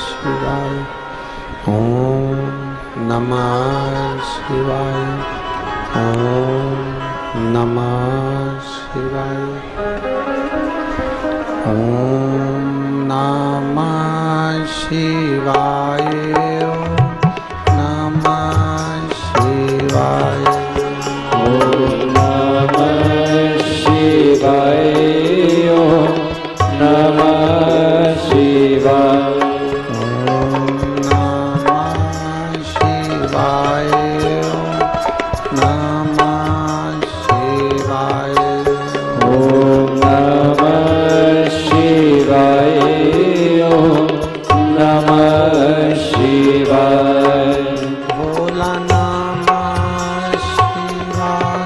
शिवाय। ओम नमः शिवाय। ओम नमः शिवाय। ओम नमः शिवाय। ओम नमः शिवाय। ओम नमः शिवाय। ओम नमः शिवाय। ओम नमः शिवाय। ओम नमः शिवाय। ओम नमः शिवाय। ओम नमः शिवाय। भोला नमः शिवाय।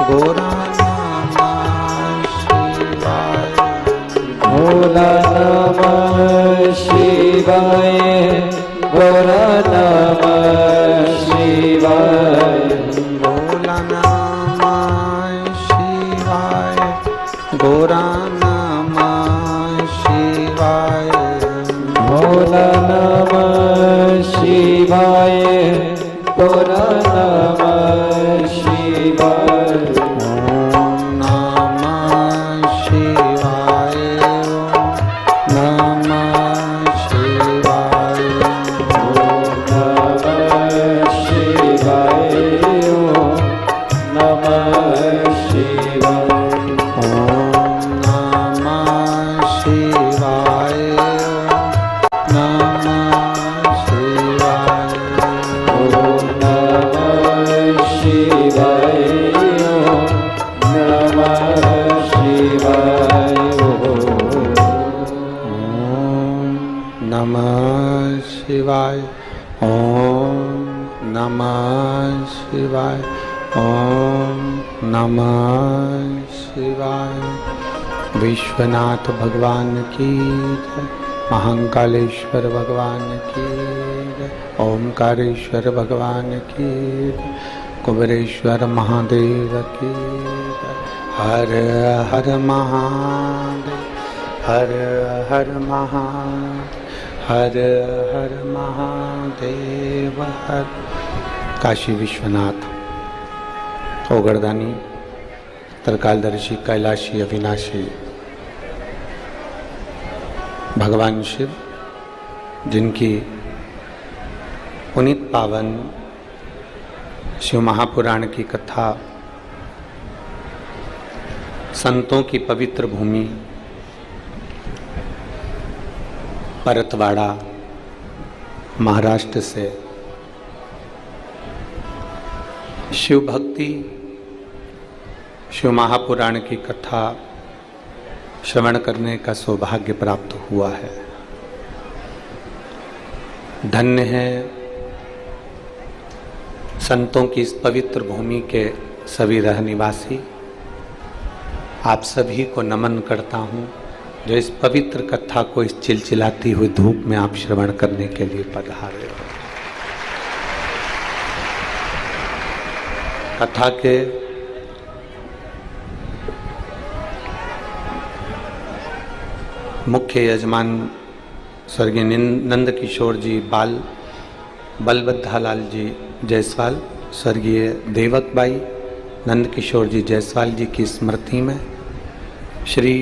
गोरा नमः शिवाय। भोला नमः शिवाय। गोरा नमः शिवाय। भोला नमः शिवाय। गोरा नमः शिवाय। भोला नमः शिवाय। गोरा नमः शिवाय। ओम नमः शिवाय। ओम नमः शिवाय। ओम नमः शिवाय। ओम नमः शिवाय। ओम नमः शिवाय। ओम नमः शिवाय। ओम नमः शिवाय। ओम नमः शिवाय। ओम नमः शिवाय। ओम नमः शिवाय। ओम नमः शिवाय। विश्वनाथ भगवान की जय। महाकालेश्वर भगवान की जय। ओमकारेश्वर भगवान की जय। कुबेरेश्वर महादेव की जय। हर हर महादेव। हर हर महादेव। हर हर महादेव। हर काशी विश्वनाथ ओगरदानी त्रिकालदर्शी कैलाशी अविनाशी भगवान शिव, जिनकी पुनीत पावन शिव महापुराण की कथा संतों की पवित्र भूमि परतवाड़ा महाराष्ट्र से शिव भक्ति शिव महापुराण की कथा श्रवण करने का सौभाग्य प्राप्त हुआ है। धन्य है संतों की इस पवित्र भूमि के सभी रहनिवासी। आप सभी को नमन करता हूँ जो इस पवित्र कथा को इस चिलचिलाती हुई धूप में आप श्रवण करने के लिए पधारे हो। कथा के मुख्य यजमान स्वर्गीय नंद किशोर जी बलभद्रालाल जी जायसवाल, स्वर्गीय देवक बाई नंद किशोर जी जायसवाल जी की स्मृति में श्री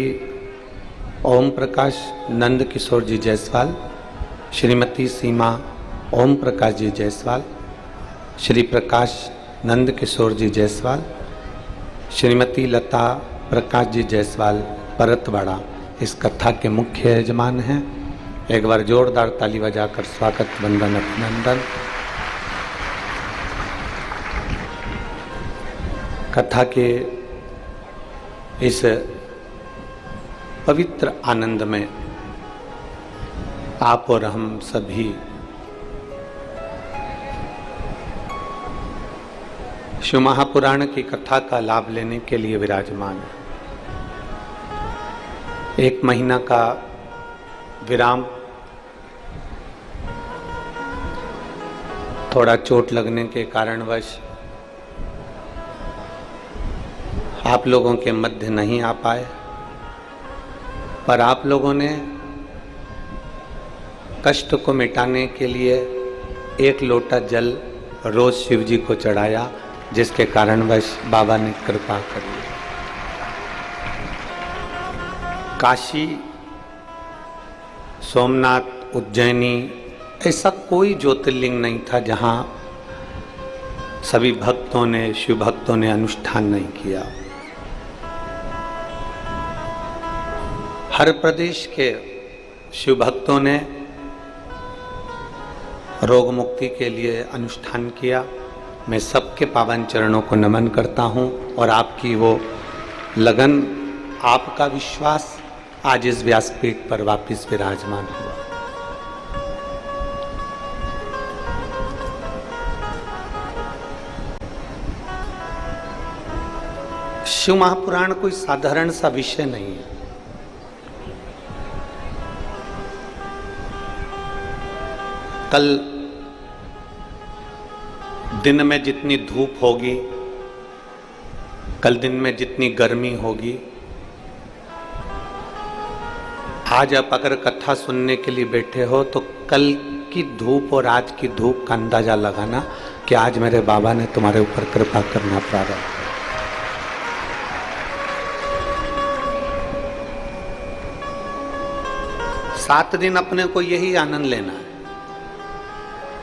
ओम प्रकाश नंद किशोर जी जायसवाल, श्रीमती सीमा ओम प्रकाश जी जायसवाल, श्री प्रकाश नंद किशोर जी जायसवाल, श्रीमती लता प्रकाश जी जायसवाल परतवाड़ा इस कथा के मुख्य यजमान हैं। एक बार जोरदार ताली बजाकर स्वागत वंदन अभिनंदन। कथा के इस पवित्र आनंद में आप और हम सभी शिव महापुराण की कथा का लाभ लेने के लिए विराजमान है। एक महीना का विराम, थोड़ा चोट लगने के कारणवश आप लोगों के मध्य नहीं आ पाए, पर आप लोगों ने कष्ट को मिटाने के लिए एक लोटा जल रोज शिव जी को चढ़ाया, जिसके कारणवश बाबा ने कृपा कर दी। काशी, सोमनाथ, उज्जैनी ऐसा कोई ज्योतिर्लिंग नहीं था जहां सभी भक्तों ने, शिव भक्तों ने अनुष्ठान नहीं किया। हर प्रदेश के शिव भक्तों ने रोग मुक्ति के लिए अनुष्ठान किया। मैं सबके पावन चरणों को नमन करता हूं और आपकी वो लगन, आपका विश्वास आज इस व्यासपीठ पर वापिस विराजमान हुआ। शिव महापुराण कोई साधारण सा विषय नहीं है। कल दिन में जितनी धूप होगी, कल दिन में जितनी गर्मी होगी, आज आप अगर कथा सुनने के लिए बैठे हो तो कल की धूप और आज की धूप का अंदाजा लगाना कि आज मेरे बाबा ने तुम्हारे ऊपर कृपा करना प्रारंभ। 7 दिन अपने को यही आनंद लेना है।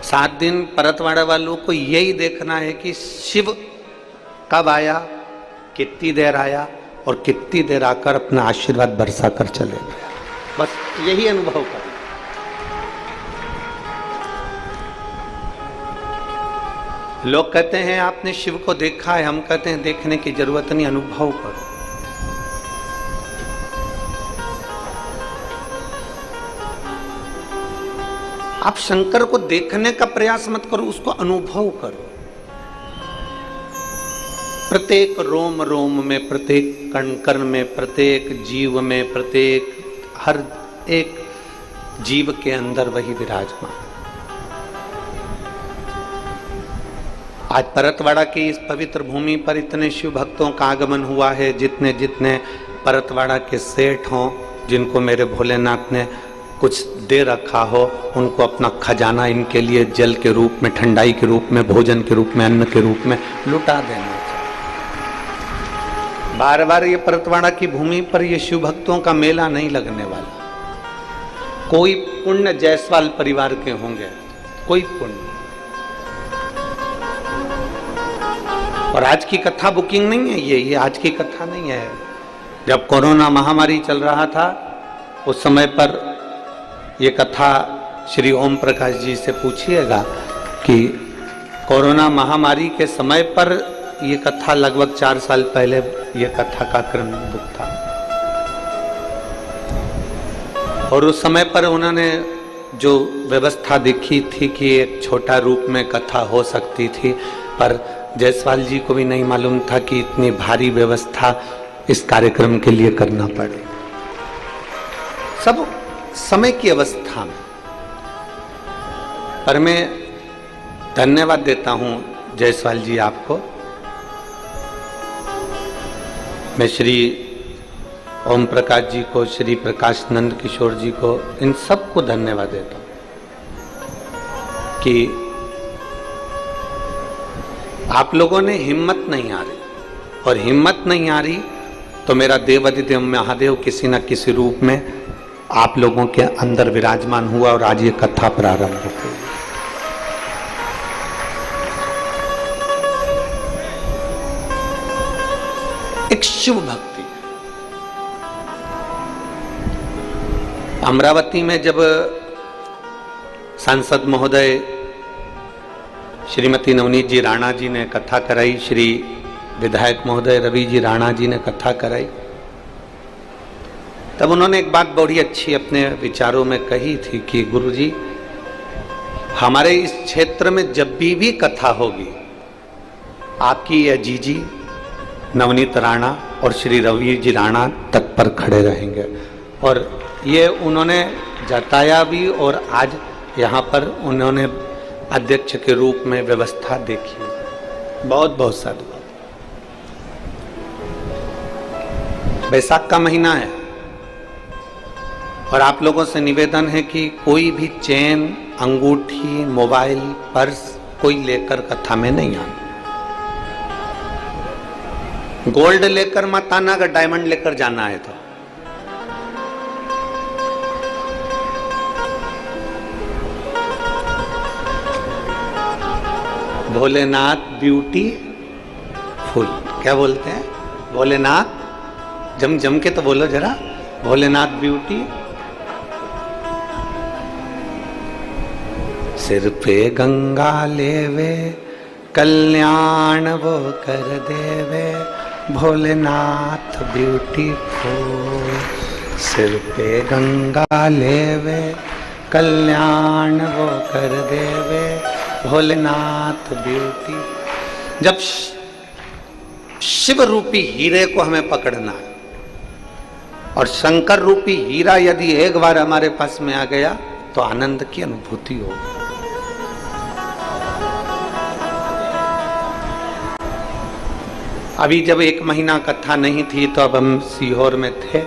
7 दिन परतवाड़ा वालों को यही देखना है कि शिव कब आया, कितनी देर आया और कितनी देर आकर अपना आशीर्वाद बरसा कर चले गया। बस यही अनुभव करना। लोग कहते हैं आपने शिव को देखा है, हम कहते हैं देखने की जरूरत नहीं, अनुभव करो। आप शंकर को देखने का प्रयास मत करो, उसको अनुभव करो। प्रत्येक रोम रोम में, प्रत्येक कण कण में, प्रत्येक जीव में, प्रत्येक हर एक जीव के अंदर वही विराजमान। आज परतवाड़ा की इस पवित्र भूमि पर इतने शिव भक्तों का आगमन हुआ है। जितने जितने परतवाड़ा के सेठ हों, जिनको मेरे भोलेनाथ ने कुछ दे रखा हो, उनको अपना खजाना इनके लिए जल के रूप में, ठंडाई के रूप में, भोजन के रूप में, अन्न के रूप में लुटा देना चाहिए। बार बार ये परतवाड़ा की भूमि पर ये शिव भक्तों का मेला नहीं लगने वाला। कोई पुण्य जायसवाल परिवार के होंगे, कोई पुण्य। और आज की कथा बुकिंग नहीं है, ये आज की कथा नहीं है। जब कोरोना महामारी चल रहा था उस समय पर ये कथा श्री ओम प्रकाश जी से पूछिएगा कि कोरोना महामारी के समय पर ये कथा लगभग 4 साल पहले ये कथा का क्रम बुक था। और उस समय पर उन्होंने जो व्यवस्था देखी थी कि एक छोटा रूप में कथा हो सकती थी, पर जायसवाल जी को भी नहीं मालूम था कि इतनी भारी व्यवस्था इस कार्यक्रम के लिए करना पड़े। सब समय की अवस्था में। पर मैं धन्यवाद देता हूं जायसवाल जी आपको। मैं श्री ओम प्रकाश जी को, श्री प्रकाश नंद किशोर जी को, इन सबको धन्यवाद देता हूं कि आप लोगों ने हिम्मत नहीं आ रही, और हिम्मत नहीं आ रही तो मेरा देवाधिदेव महादेव किसी न किसी रूप में आप लोगों के अंदर विराजमान हुआ और आज ये कथा प्रारंभ हो गई। एक शिव भक्ति। अमरावती में जब सांसद महोदय श्रीमती नवनीत जी राणा जी ने कथा कराई, श्री विधायक महोदय रवि जी राणा जी ने कथा कराई, तब उन्होंने एक बात बड़ी अच्छी अपने विचारों में कही थी कि गुरुजी, हमारे इस क्षेत्र में जब भी कथा होगी, आपकी ये जीजी नवनीत राणा और श्री रवि जी राणा तत्पर खड़े रहेंगे। और ये उन्होंने जताया भी, और आज यहाँ पर उन्होंने अध्यक्ष के रूप में व्यवस्था देखी। बहुत बहुत साधुवाद। बैसाख का महीना है, और आप लोगों से निवेदन है कि कोई भी चेन, अंगूठी, मोबाइल, पर्स कोई लेकर कथा में नहीं आना। गोल्ड लेकर मत आना, अगर डायमंड लेकर जाना है तो। भोलेनाथ ब्यूटी फुल, क्या बोलते हैं? भोलेनाथ, जम के तो बोलो जरा, भोलेनाथ ब्यूटी। सिर पे गंगा लेवे, कल्याण वो कर देवे, भोलेनाथ ब्यूटीफुल। सिर पे गंगा लेवे, कल्याण वो कर देवे, भोलेनाथ ब्यूटी। जब शिव रूपी हीरे को हमें पकड़ना है, और शंकर रूपी हीरा यदि एक बार हमारे पास में आ गया तो आनंद की अनुभूति होगी। अभी जब 1 महीना कथा नहीं थी तो अब हम सीहोर में थे।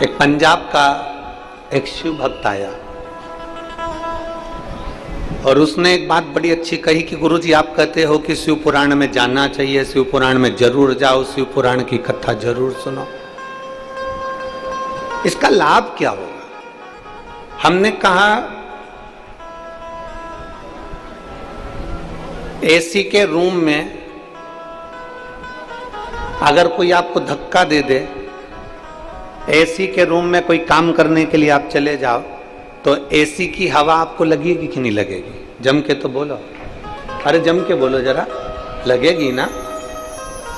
एक पंजाब का एक शिव भक्त आया और उसने एक बात बड़ी अच्छी कही कि गुरुजी आप कहते हो कि शिव पुराण में जानना चाहिए, शिव पुराण में जरूर जाओ, शिव पुराण की कथा जरूर सुनो। इसका लाभ क्या होगा? हमने कहा एसी के रूम में अगर कोई आपको धक्का दे दे, एसी के रूम में कोई काम करने के लिए आप चले जाओ तो एसी की हवा आपको लगेगी कि नहीं लगेगी? जम के तो बोलो, अरे जम के बोलो जरा, लगेगी ना?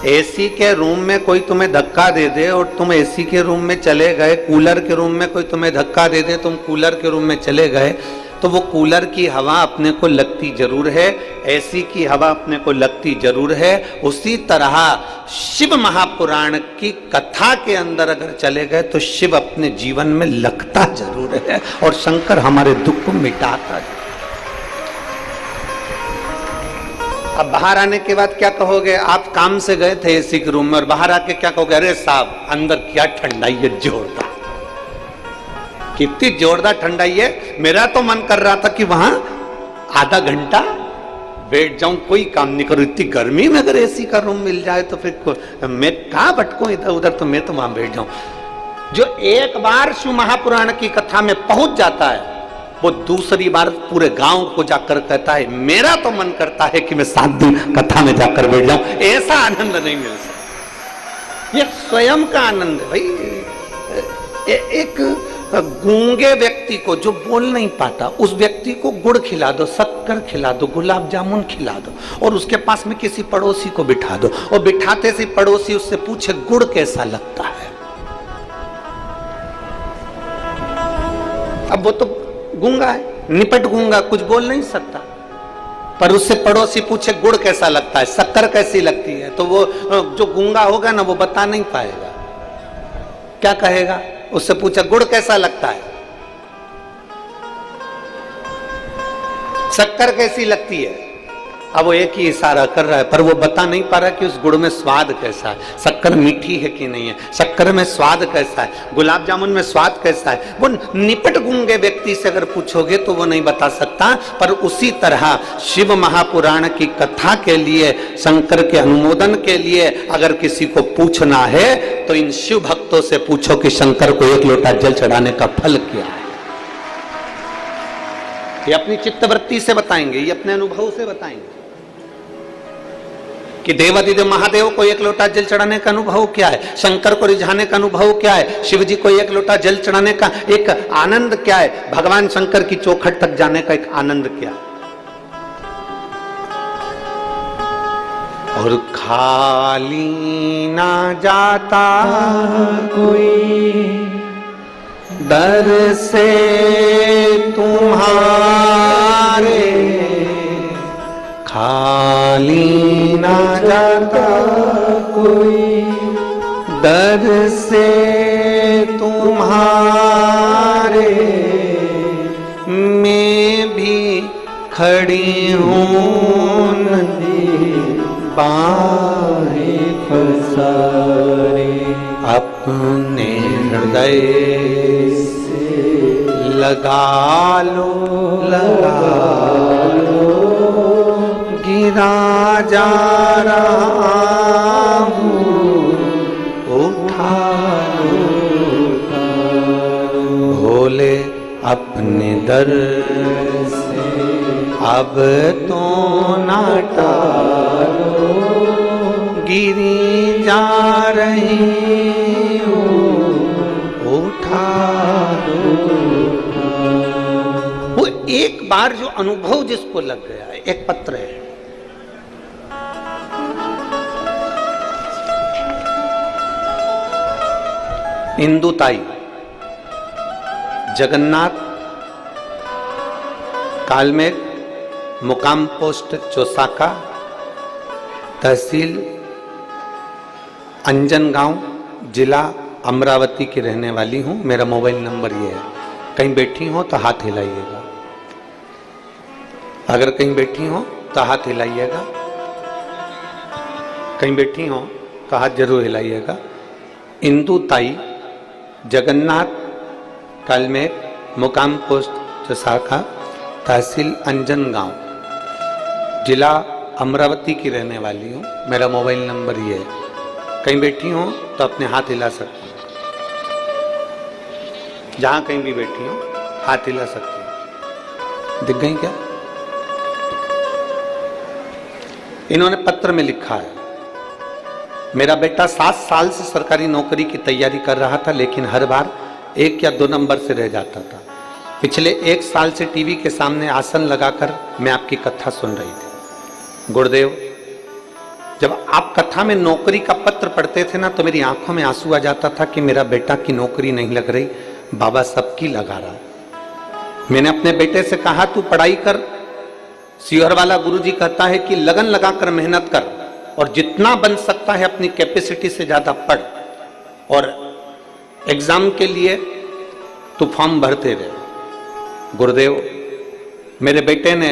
एसी के रूम में कोई तुम्हें धक्का दे दे और तुम एसी के रूम में चले गए, कूलर के रूम में कोई तुम्हें धक्का दे दे, तुम कूलर के रूम में चले गए, तो वो कूलर की हवा अपने को लगती जरूर है, एसी की हवा अपने को लगती जरूर है। उसी तरह शिव महापुराण की कथा के अंदर अगर चले गए तो शिव अपने जीवन में लगता जरूर है और शंकर हमारे दुख को मिटाता है। अब बाहर आने के बाद क्या कहोगे? आप काम से गए थे एसी के रूम में और बाहर आके क्या कहोगे? अरे साहब अंदर क्या ठंडाई है, जोरदार, कितनी जोरदार ठंडाई है। मेरा तो मन कर रहा था कि वहां आधा घंटा बैठ जाऊं, कोई काम नहीं करूं। इतनी गर्मी में अगर एसी का रूम मिल जाए तो फिर मैं कहां भटकूं इधर उधर, तो मैं तो वहां बैठ जाऊं। जो एक बार शिव महापुराण की कथा में पहुंच जाता है वो दूसरी बार पूरे गांव को जाकर कहता है मेरा तो मन करता है कि मैं 7 दिन कथा में जाकर बैठ जाऊं। ऐसा आनंद नहीं मिल सकता, ये स्वयं का आनंद है भाई। एक गूंगे व्यक्ति को जो बोल नहीं पाता, उस व्यक्ति को गुड़ खिला दो, शक्कर खिला दो, गुलाब जामुन खिला दो और उसके पास में किसी पड़ोसी को बिठा दो और बिठाते से पड़ोसी उससे पूछे गुड़ कैसा लगता है। अब वो तो गूंगा है, निपट गूंगा, कुछ बोल नहीं सकता, पर उससे पड़ोसी पूछे गुड़ कैसा लगता है, शक्कर कैसी लगती है, तो वो जो गूंगा होगा ना वो बता नहीं पाएगा। क्या कहेगा? उससे पूछा गुड़ कैसा लगता है, शक्कर कैसी लगती है। अब वो एक ही इशारा कर रहा है पर वो बता नहीं पा रहा कि उस गुड़ में स्वाद कैसा है, शक्कर मीठी है कि नहीं है, शक्कर में स्वाद कैसा है, गुलाब जामुन में स्वाद कैसा है। वो निपट गूंगे व्यक्ति से अगर पूछोगे तो वो नहीं बता सकता। पर उसी तरह शिव महापुराण की कथा के लिए, शंकर के अनुमोदन के लिए अगर किसी को पूछना है तो इन शिव भक्तों से पूछो कि शंकर को 1 लोटा जल चढ़ाने का फल क्या है। ये अपनी चित्तवृत्ति से बताएंगे, ये अपने अनुभव से बताएंगे कि देवादिदेव महादेव को 1 लोटा जल चढ़ाने का अनुभव क्या है, शंकर को रिझाने का अनुभव क्या है, शिव जी को 1 लोटा जल चढ़ाने का एक आनंद क्या है, भगवान शंकर की चौखट तक जाने का एक आनंद क्या है। और खाली ना जाता कोई दर से तुम्हारे, खाली ना जाता कोई दर से तुम्हारे, मैं भी खड़ी हूँ नदी बाहें पसारे। आप अपने हृदय लगा लो, गिरा जा रहा हूँ, उठा लो, भोले अपने दर से अब तो ना टालो, गिरी जा रही हूँ, उठा लो। वो एक बार जो अनुभव जिसको लग गया, एक पत्र है, इंदुताई, जगन्नाथ, कालमेघ, मुकाम पोस्ट चौसाका, तहसील अंजनगांव, जिला अमरावती की रहने वाली हूं। मेरा मोबाइल नंबर ये है। कहीं बैठी हो तो हाथ हिलाइएगा, अगर कहीं बैठी हो तो हाथ हिलाइएगा, कहीं बैठी हो तो हाथ जरूर हिलाइएगा। इंदुताई, जगन्नाथ, कालमेघ, मुकाम पोस्ट चौसाका, तहसील अंजनगांव, जिला अमरावती की रहने वाली हूँ। मेरा मोबाइल नंबर ये है। कहीं बैठी हो तो अपने हाथ हिला सकती हो, जहां कहीं भी बैठी हो हाथ हिला सकती हो। दिख गई क्या? इन्होंने पत्र में लिखा है, मेरा बेटा 7 साल से सरकारी नौकरी की तैयारी कर रहा था, लेकिन हर बार 1 या 2 नंबर से रह जाता था। पिछले 1 साल से टीवी के सामने आसन लगाकर मैं आपकी कथा सुन रही थी। गुरुदेव, जब आप कथा में नौकरी का पत्र पढ़ते थे ना, तो मेरी आंखों में आंसू आ जाता था कि मेरा बेटा की नौकरी नहीं लग रही, बाबा सबकी लगा रहा। मैंने अपने बेटे से कहा, तू पढ़ाई कर। सीहोर वाला गुरुजी कहता है कि लगन लगाकर मेहनत कर और जितना बन सकता है अपनी कैपेसिटी से ज्यादा पढ़, और एग्जाम के लिए तू फॉर्म भरते रहे। गुरुदेव, मेरे बेटे ने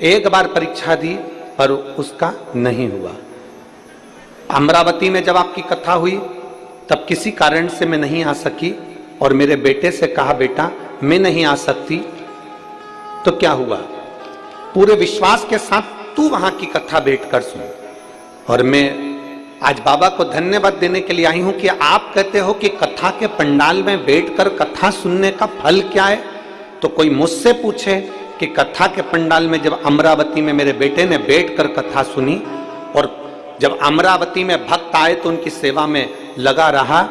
एक बार परीक्षा दी पर उसका नहीं हुआ। अमरावती में जब आपकी कथा हुई तब किसी कारण से मैं नहीं आ सकी, और मेरे बेटे से कहा, बेटा मैं नहीं आ सकती, तो क्या हुआ? पूरे विश्वास के साथ तू वहां की कथा बैठकर सुन। और मैं आज बाबा को धन्यवाद देने के लिए आई हूं कि आप कहते हो कि कथा के पंडाल में बैठकर कथा सुनने का फल क्या है। तो कोई मुझसे पूछे कि कथा के पंडाल में जब अमरावती में मेरे बेटे ने बैठकर कथा सुनी, और जब अमरावती में भक्त आए तो उनकी सेवा में लगा रहा,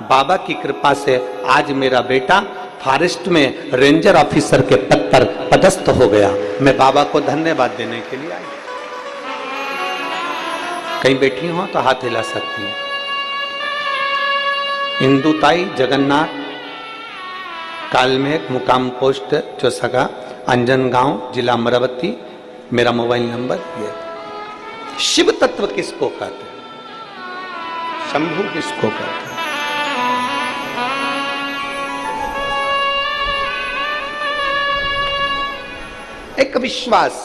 बाबा की कृपा से आज मेरा बेटा फॉरेस्ट में रेंजर ऑफिसर के पद पर पदस्थ हो गया। मैं बाबा को धन्यवाद देने के लिए आई। कहीं बैठी हो तो हाथ हिला सकती है। इंदुताई, जगन्नाथ, कालमेघ, मुकाम पोस्ट चौसाका, अंजनगांव, जिला अमरावती। मेरा मोबाइल नंबर ये। शिव तत्व किसको कहते हैं? शंभु किसको कहते हैं? एक विश्वास।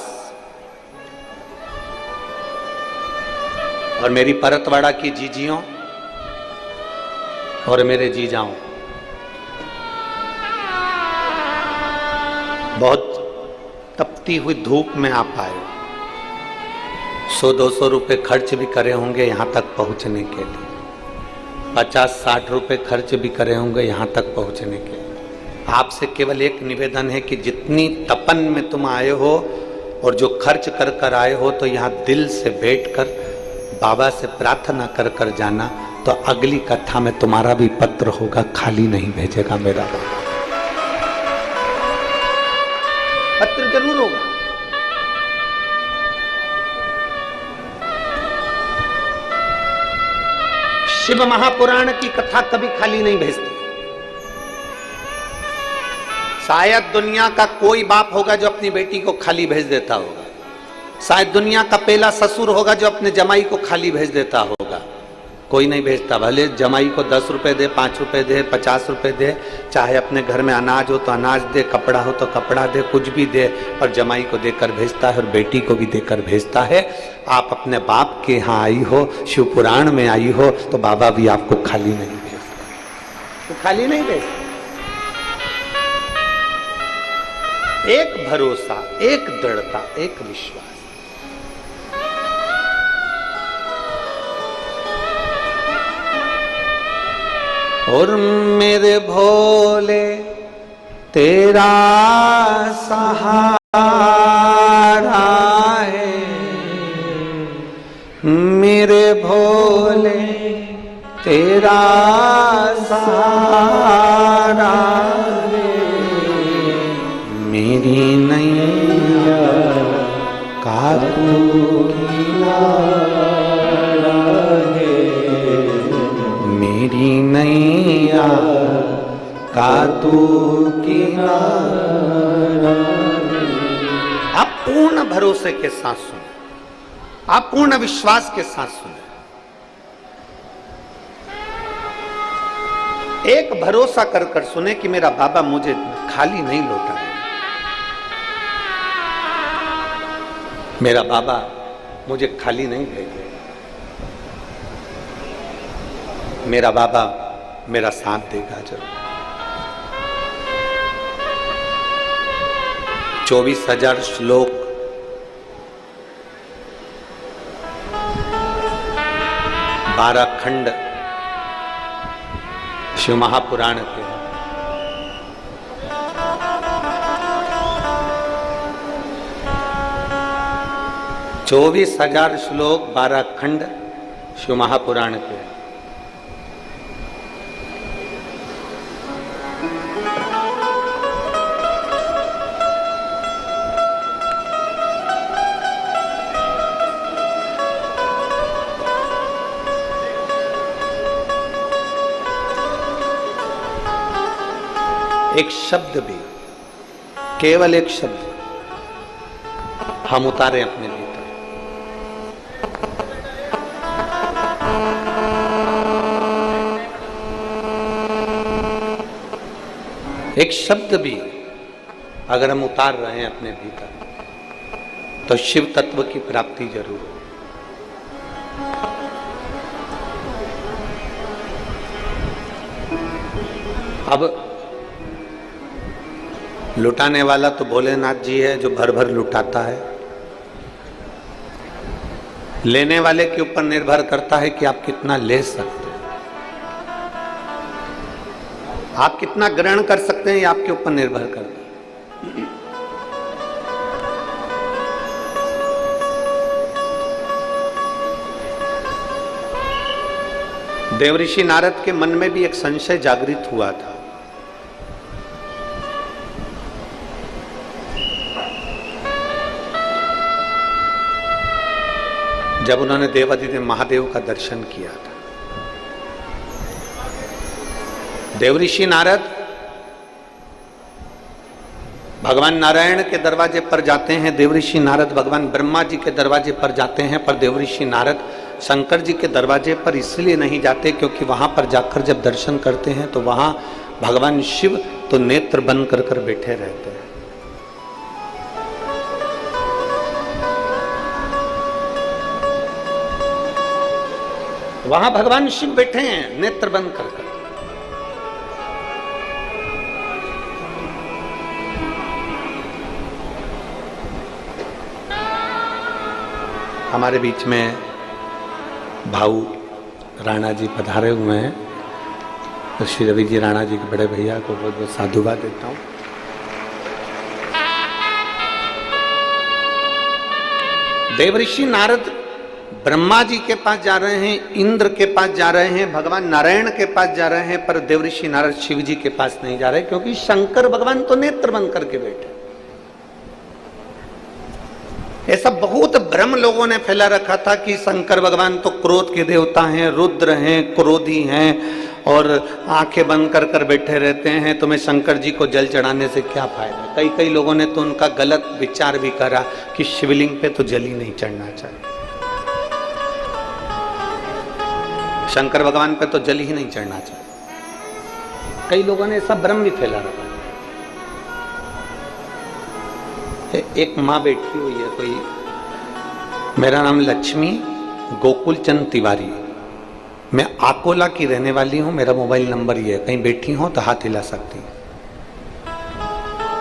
और मेरी परतवाड़ा की जीजियों और मेरे जीजाओं, बहुत तपती हुई धूप में आप आए, 100-200 रुपए खर्च भी करे होंगे यहाँ तक पहुँचने के लिए, 50-60 रुपए खर्च भी करे होंगे यहाँ तक पहुँचने के लिए। आपसे केवल एक निवेदन है कि जितनी तपन में तुम आए हो और जो खर्च कर कर आए हो, तो यहाँ दिल से बैठकर बाबा से प्रार्थना कर कर जाना, तो अगली कथा में तुम्हारा भी पत्र होगा, खाली नहीं भेजेगा मेरा बाबा। पत्र जरूर होगा। शिव महापुराण की कथा कभी खाली नहीं भेजती। शायद दुनिया का कोई बाप होगा जो अपनी बेटी को खाली भेज देता होगा। शायद दुनिया का पहला ससुर होगा जो अपने जमाई को खाली भेज देता होगा। कोई नहीं भेजता, भले जमाई को 10 रुपए दे, 5 रुपए दे, 50 रुपए दे, चाहे अपने घर में अनाज हो तो अनाज दे, कपड़ा हो तो कपड़ा दे, कुछ भी दे, और जमाई को देकर भेजता है और बेटी को भी देकर भेजता है। आप अपने बाप के यहाँ आई हो, शिव पुराण में आई हो, तो बाबा भी आपको खाली नहीं भेजता। तो खाली नहीं भेजते। एक भरोसा, एक दृढ़ता, एक विश्वास। और मेरे भोले तेरा सहारा है, मेरे भोले तेरा सहारा है, मेरी नैया का तू किनारा है, मेरी नैया का तू किनारा है। आप पूर्ण भरोसे के साथ सुने, आप पूर्ण विश्वास के साथ सुने। एक भरोसा कर कर सुने कि मेरा बाबा मुझे खाली नहीं लौटाएगा, मेरा बाबा मुझे खाली नहीं भेजेगा, मेरा बाबा मेरा साथ देगा जरूर। 24,000 श्लोक, 12 खंड शिव महापुराण के, चौबीस 24,000 श्लोक, 12 खंड शिव महापुराण के। एक शब्द भी, केवल एक शब्द हम उतारे अपने भीतर। एक शब्द भी अगर हम उतार रहे हैं अपने भीतर तो शिव तत्व की प्राप्ति जरूर हो। अब लुटाने वाला तो भोलेनाथ जी है जो भर भर लुटाता है, लेने वाले के ऊपर निर्भर करता है कि आप कितना ले सकते हैं, आप कितना ग्रहण कर सकते हैं, ये आपके ऊपर निर्भर करता है। देवऋषि नारद के मन में भी एक संशय जागृत हुआ था। जब उन्होंने देवाधिदेव महादेव का दर्शन किया था, देवऋषि नारद भगवान नारायण के दरवाजे पर जाते हैं, देवऋषि नारद भगवान ब्रह्मा जी के दरवाजे पर जाते हैं, पर देवऋषि नारद शंकर जी के दरवाजे पर इसलिए नहीं जाते क्योंकि वहां पर जाकर जब दर्शन करते हैं तो वहां भगवान शिव तो नेत्र बंद कर कर बैठे रहते हैं। वहां भगवान शिव बैठे हैं नेत्र बंद कर कर। हमारे बीच में भाऊ राणा जी पधारे हुए हैं, तो श्री रवि जी राणा जी के बड़े भैया को बहुत बहुत साधुवाद देता हूं। देवऋषि नारद ब्रह्मा जी के पास जा रहे हैं, इंद्र के पास जा रहे हैं, भगवान नारायण के पास जा रहे हैं, पर देवऋषि नारद शिव जी के पास नहीं जा रहे क्योंकि शंकर भगवान तो नेत्र बंद करके बैठे। ऐसा बहुत भ्रम लोगों ने फैला रखा था कि शंकर भगवान तो क्रोध के देवता हैं, रुद्र हैं, क्रोधी हैं और आंखें बंद कर कर बैठे रहते हैं, तुम्हें शंकर जी को जल चढ़ाने से क्या फायदा। कई लोगों ने तो उनका गलत विचार भी करा कि शिवलिंग पे तो जल ही नहीं चढ़ना चाहिए, शंकर भगवान पे तो जल ही नहीं चढ़ना चाहिए। कई लोगों ने ऐसा भ्रम भी फैला रखा। एक माँ बैठी हुई है कोई, मेरा नाम लक्ष्मी गोकुल चंद तिवारी, मैं आकोला की रहने वाली हूं, मेरा मोबाइल नंबर ये है, कहीं बैठी हो तो हाथ हिला सकती हैं।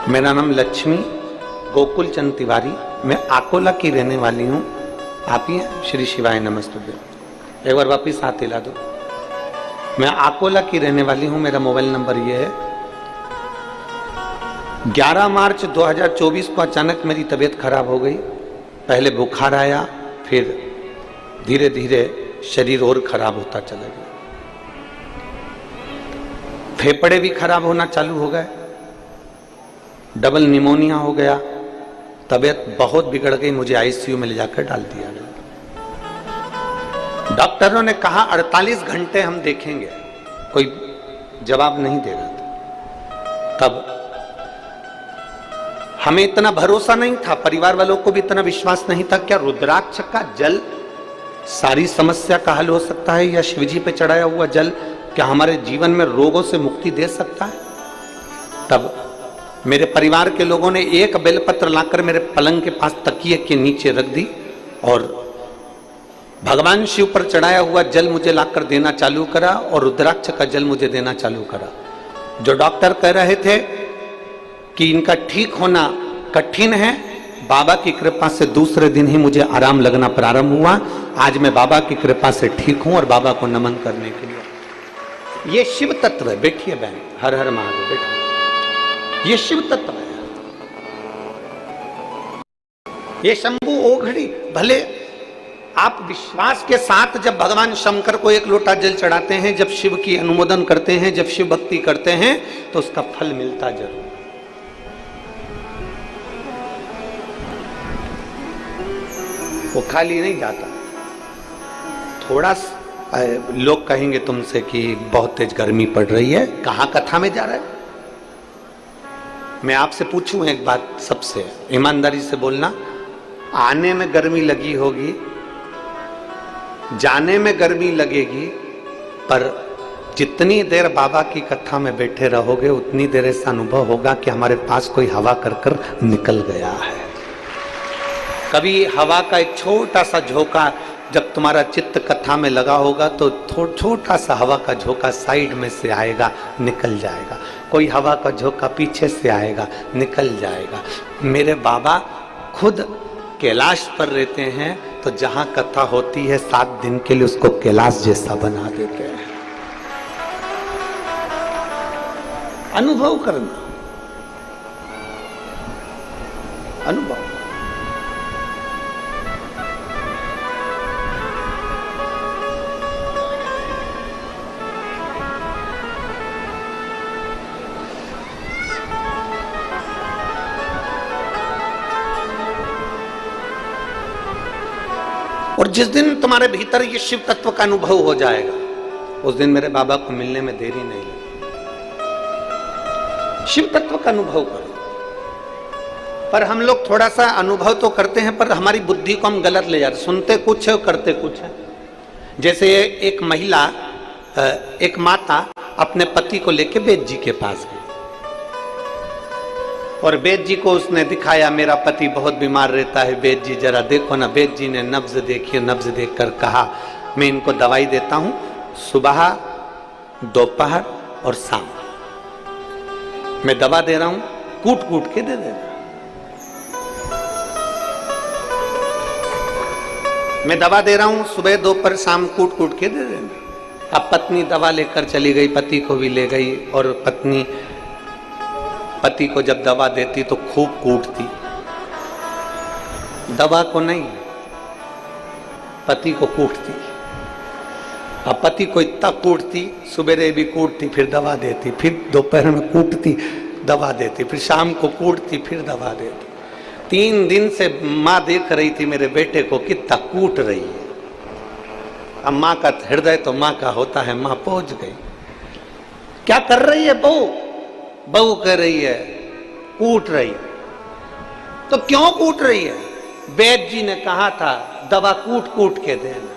मेरा नाम लक्ष्मी गोकुल चंद तिवारी, मैं आकोला की रहने वाली हूं। आप ही हैं? श्री शिवाय नमस्तुभ्यं। एक बार वापिस हाथ हिला दो। मैं आकोला की रहने वाली हूं, मेरा मोबाइल नंबर ये है। 11 मार्च 2024 को अचानक मेरी तबीयत खराब हो गई। पहले बुखार आया, फिर धीरे धीरे शरीर और खराब होता चला गया। फेफड़े भी खराब होना चालू हो गए, डबल निमोनिया हो गया, तबीयत बहुत बिगड़ गई, मुझे आईसीयू में ले जाकर डाल दिया गया। डॉक्टरों ने कहा 48 घंटे हम देखेंगे, कोई जवाब नहीं दे रहा था। तब हमें इतना भरोसा नहीं था, परिवार वालों को भी इतना विश्वास नहीं था, क्या रुद्राक्ष का जल सारी समस्या का हल हो सकता है, या शिवजी पे चढ़ाया हुआ जल क्या हमारे जीवन में रोगों से मुक्ति दे सकता है। तब मेरे परिवार के लोगों ने एक बेलपत्र लाकर मेरे पलंग के पास तकिए के नीचे रख दी और भगवान शिव पर चढ़ाया हुआ जल मुझे लाकर देना चालू करा और रुद्राक्ष का जल मुझे देना चालू करा। जो डॉक्टर कह रहे थे कि इनका ठीक होना कठिन है, बाबा की कृपा से दूसरे दिन ही मुझे आराम लगना प्रारंभ हुआ। आज मैं बाबा की कृपा से ठीक हूं और बाबा को नमन करने के लिए। ये शिव तत्व है। बैठिए बहन, हर हर महादेव, बैठिए। ये शिव तत्व है, ये शंभु ओघड़ी। भले आप विश्वास के साथ जब भगवान शंकर को एक लोटा जल चढ़ाते हैं, जब शिव की अनुमोदन करते हैं, जब शिव भक्ति करते हैं, तो उसका फल मिलता जरूर। वो खाली नहीं जाता। थोड़ा लोग कहेंगे तुमसे कि बहुत तेज गर्मी पड़ रही है, कहां कथा में जा रहा है। मैं आपसे पूछूं एक बात, सबसे ईमानदारी से बोलना, आने में गर्मी लगी होगी, जाने में गर्मी लगेगी, पर जितनी देर बाबा की कथा में बैठे रहोगे उतनी देर ऐसा अनुभव होगा कि हमारे पास कोई हवा कर निकल गया है। कभी हवा का एक छोटा सा झोंका जब तुम्हारा चित्त कथा में लगा होगा तो छोटा सा हवा का झोंका साइड में से आएगा, निकल जाएगा। कोई हवा का झोंका पीछे से आएगा, निकल जाएगा। मेरे बाबा खुद कैलाश पर रहते हैं, तो जहां कथा होती है 7 दिन के लिए उसको कैलाश जैसा बना देते हैं। अनुभव करना, अनुभव। और जिस दिन तुम्हारे भीतर ये शिव तत्व का अनुभव हो जाएगा, उस दिन मेरे बाबा को मिलने में देरी नहीं लगी। शिव तत्व का अनुभव करो। पर हम लोग थोड़ा सा अनुभव तो करते हैं, पर हमारी बुद्धि को हम गलत ले जाते, सुनते कुछ है और करते कुछ है। जैसे एक महिला, एक माता अपने पति को लेके वेद जी के पास गई और वेद जी को उसने दिखाया, मेरा पति बहुत बीमार रहता है, वेद जी जरा देखो ना। वेद जी ने नब्ज देखी, नब्ज देखकर कहा, मैं इनको दवाई देता हूं, सुबह, दोपहर और शाम मैं दवा दे रहा हूं, कूट कूट के दे देना। मैं दवा दे रहा हूं, सुबह, दोपहर, शाम कूट कूट के दे देना। अब पत्नी दवा लेकर चली गई, पति को भी ले गई, और पत्नी पति को जब दवा देती तो खूब कूटती, दवा को नहीं, पति को कूटती। अब पति को इतना कूटती, सुबह भी कूटती, फिर दवा देती, फिर दोपहर में कूटती, दवा देती, फिर शाम को कूटती, फिर दवा देती। 3 दिन से माँ देख रही थी मेरे बेटे को कितना कूट रही है। अब माँ का हृदय तो माँ का होता है, माँ पहुंच गई। क्या कर रही है बहू? बहू कह रही है कूट रही। तो क्यों कूट रही है? वैद्य जी ने कहा था दवा कूट कूट के देना।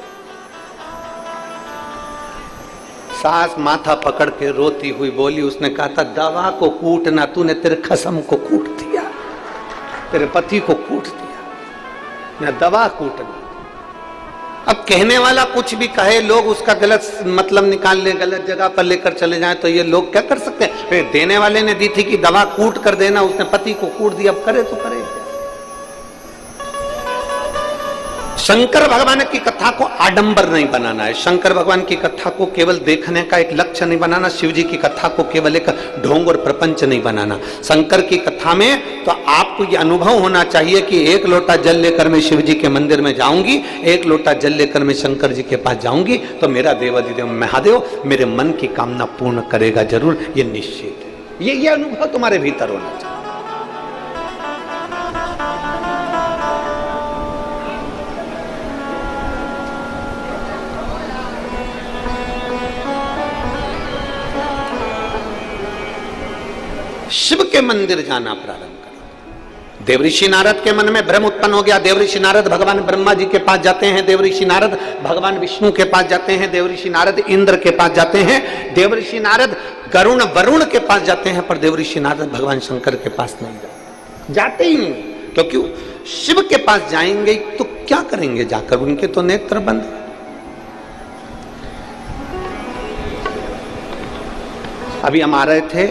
सास माथा पकड़ के रोती हुई बोली, उसने कहा था दवा को कूटना, तूने तेरे खसम को कूट दिया, तेरे पति को कूट दिया, न दवा कूटना। अब कहने वाला कुछ भी कहे, लोग उसका गलत मतलब निकाल ले, गलत जगह पर लेकर चले जाएं, तो ये लोग क्या कर सकते हैं? देने वाले ने दी थी कि दवा कूट कर देना, उसने पति को कूट दिया, अब करे तो करे। शंकर भगवान की कथा को आडंबर नहीं बनाना है, शंकर भगवान की कथा को केवल देखने का एक लक्ष्य नहीं बनाना, शिव जी की कथा को केवल एक ढोंग और प्रपंच नहीं बनाना। शंकर की कथा में तो आपको ये अनुभव होना चाहिए कि एक लोटा जल लेकर मैं शिव जी के मंदिर में जाऊंगी, एक लोटा जल लेकर मैं शंकर जी के पास जाऊंगी, तो मेरा देवाधिदेव महादेव मेरे मन की कामना पूर्ण करेगा जरूर, ये निश्चित है। ये अनुभव तुम्हारे भीतर होना चाहिए। शिव के मंदिर जाना प्रारंभ करो। देवऋषि नारद के मन में भ्रम उत्पन्न हो गया। देवऋषि नारद भगवान ब्रह्मा जी के पास जाते हैं, देवऋषि नारद भगवान विष्णु के पास जाते हैं, देवऋषि नारद इंद्र के पास जाते हैं, देवऋषि नारद गरुण वरुण के पास जाते हैं, पर देवऋषि नारद भगवान शंकर के पास नहीं जाते ही नहीं, क्योंकि शिव के पास जाएंगे तो क्या करेंगे जाकर, उनके तो नेत्र बंद। अभी हम आ रहे थे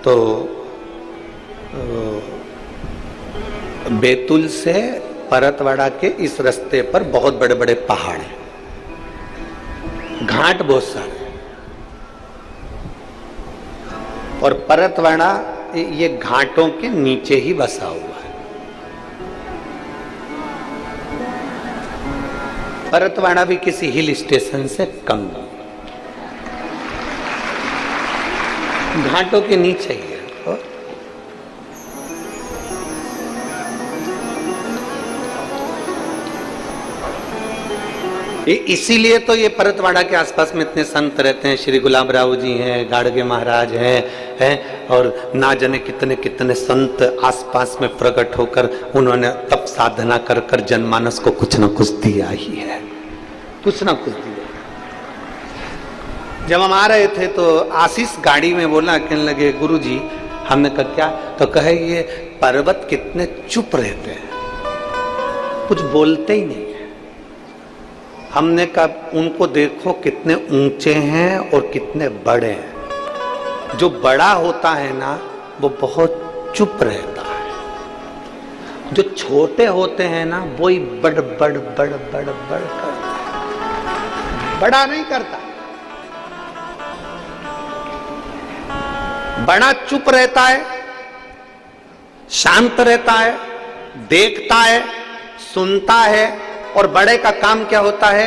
तो बैतूल से परतवाड़ा के इस रास्ते पर बहुत बड़े बड़े पहाड़ हैं, घाट बहुत सारे, और परतवाड़ा ये घाटों के नीचे ही बसा हुआ है। परतवाड़ा भी किसी हिल स्टेशन से कम नहीं, घाटों के नीचे ही है। इसीलिए तो ये परतवाड़ा के आसपास में इतने संत रहते हैं। श्री गुलाब राव जी हैं, गाड़गे महाराज हैं, और ना जाने कितने कितने संत आसपास में प्रकट होकर उन्होंने तप साधना कर कर जनमानस को कुछ ना कुछ दिया ही है, कुछ ना कुछ दिया। जब हम आ रहे थे तो आशीष गाड़ी में बोला, कहने लगे गुरुजी, हमने कहा क्या, तो कहे ये पर्वत कितने चुप रहते हैं, कुछ बोलते ही नहीं है। हमने कहा उनको देखो कितने ऊंचे हैं और कितने बड़े हैं। जो बड़ा होता है ना वो बहुत चुप रहता है, जो छोटे होते हैं ना वो ही बड़ बड़ बड़ बड़ बड़ करता है, बड़ा नहीं करता। बड़ा चुप रहता है, शांत रहता है, देखता है, सुनता है, और बड़े का काम क्या होता है?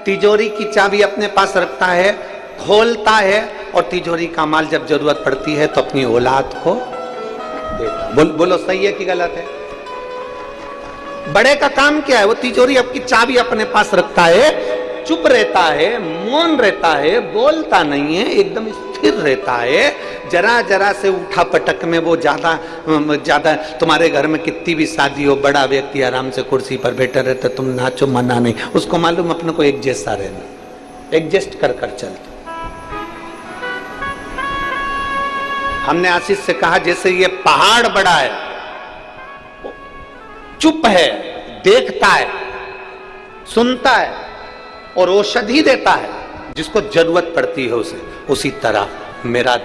तिजोरी की चाबी अपने पास रखता है, खोलता है, और तिजोरी का माल जब जरूरत पड़ती है तो अपनी औलाद को देता। बोलो सही है कि गलत है? बड़े का काम क्या है? वो तिजोरी की चाबी अपने पास रखता है, चुप रहता है, मौन रहता है, बोलता नहीं है, एकदम स्थिर रहता है। जरा जरा से उठा पटक में वो ज्यादा तुम्हारे घर में कितनी भी शादी हो, बड़ा व्यक्ति आराम से कुर्सी पर बैठा रहता, तुम नाचो मना नहीं, उसको मालूम अपने को एक जैसा रहना, एडजस्ट कर कर चलते। हमने आशीष से कहा जैसे ये पहाड़ बड़ा है, चुप है, देखता है, सुनता है और औषधि देता है जिसको जरूरत पड़ती है उसे, उसी तरह मेरा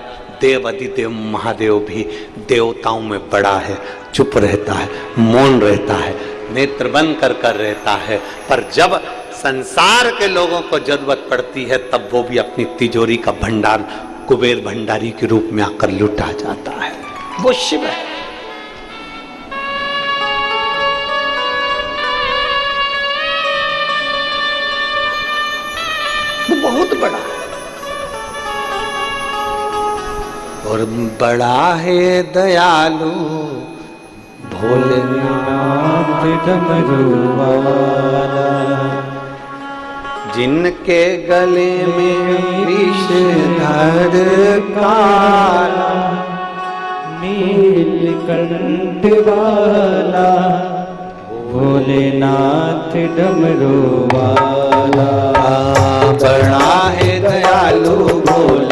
देव अधिदेव महादेव भी देवताओं में बड़ा है, चुप रहता है, मौन रहता है, नेत्र बंद कर कर रहता है, पर जब संसार के लोगों को जरूरत पड़ती है तब वो भी अपनी तिजोरी का भंडार कुबेर भंडारी के रूप में आकर लुटा जाता है। वो शिव है। वो बहुत बड़ा है और बड़ा है दयालु भोलेनाथ डमरुवाला, जिनके गले में विषधर काला, नीलकंठ वाला भोलेनाथ डमरुवाला। बड़ा है दयालु भोले